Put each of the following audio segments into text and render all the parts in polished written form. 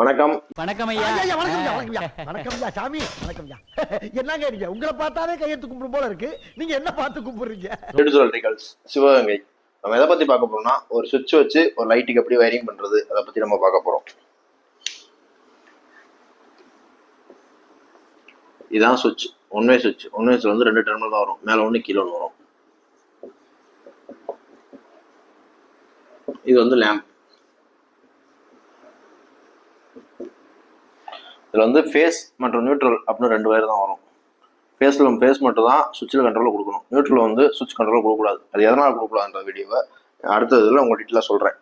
வணக்கம். வணக்கம் ஐயா. வணக்கம் சாமி. வணக்கம். என்னங்க நீங்க உங்களை பார்த்தாலே கையெழுத்து கும்பிடும் போல இருக்கு, நீங்க என்ன பார்த்து கும்பிடுறீங்க? சிவகங்கை. நம்ம எதை பத்தி பார்க்க போறோம்னா, ஒரு சுவிட்ச் வச்சு ஒரு லைட்டுக்கு எப்படி வயரிங் பண்றது அதை பத்தி நம்ம பார்க்க போறோம். இதான் சுவிட்ச், ஒன் வே சுவிட்ச். ஒன் வேஸ்ல வந்து 2 டெர்மினல் தான் வரும், மேல ஒன்று கீழே ஒன்று வரும். இது வந்து லேம்ப். இதுல வந்து ஃபேஸ் மற்றும் நியூட்ரல் அப்படின்னு 2 வயர் தான் வரும். ஃபேஸ் மட்டும் தான் சுவிட்சில் கண்ட்ரோல் கொடுக்கணும். நியூட்ரல் வந்து சுவிட்ச் கண்ட்ரோல் கொடுக்கக்கூடாது. அது எதனால் கொடுக்கக்கூடாதுன்ற வீடியோவை அடுத்த இதில் உங்கள் டீட்டெயிலாக சொல்கிறேன்.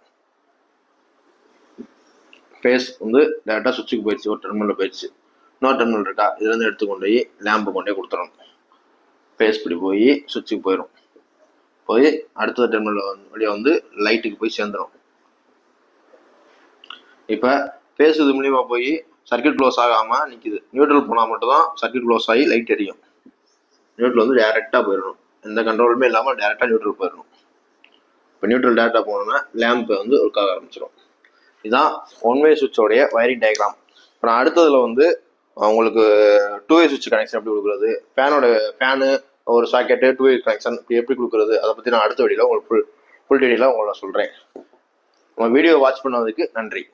ஃபேஸ் வந்து டேரெக்டாக சுவிட்சுக்கு போயிடுச்சு, ஒரு டெர்மினலில் போயிடுச்சு. இன்னொரு டெர்மினல் இருக்கா, இதுலேருந்து எடுத்து கொண்டு போய் லேம்பு கொண்டே கொடுத்துடணும். ஃபேஸ் இப்படி போய் சுவிட்சுக்கு போயிடும். போய் அடுத்த டெர்மினல் வழியாக வந்து லைட்டுக்கு போய் சேர்ந்துடும். இப்போ ஃபேஸ் இது மூலியமாக போய் சர்க்கியூட் க்ளோஸ் ஆகாமல் நிற்கிது. நியூட்ரல் போனால் மட்டும்தான் சர்க்கியூட் க்ளோஸ் ஆகி லைட் எரியும். நியூட்ரல் வந்து டேரெக்டாக போயிடணும், எந்த கண்ட்ரோலுமே இல்லாமல் டேரெக்டாக நியூட்ரல் போயிடணும். இப்போ நியூட்ரல் டேரெக்டாக போனோன்னா லேம்ப் வந்து ஒர்க் ஆக ஆரம்பிச்சிடும். இதுதான் ஒன் வே சுவிட்சோடைய வயரிங் டயக்ராம். இப்போ நான் அடுத்ததில் வந்து உங்களுக்கு 2 வே சுவிட்ச் கனெக்ஷன் எப்படி கொடுக்குறது, ஃபேனு ஒரு சாக்கெட்டு 2 வே கனெக்ஷன் எப்படி கொடுக்குறது, அதை பற்றி நான் அடுத்த வீடியோவில் உங்களுக்கு ஃபுல் டீட்டெயிலாக உங்களை சொல்கிறேன். நம்ம வீடியோ வாட்ச் பண்ணதுக்கு நன்றி.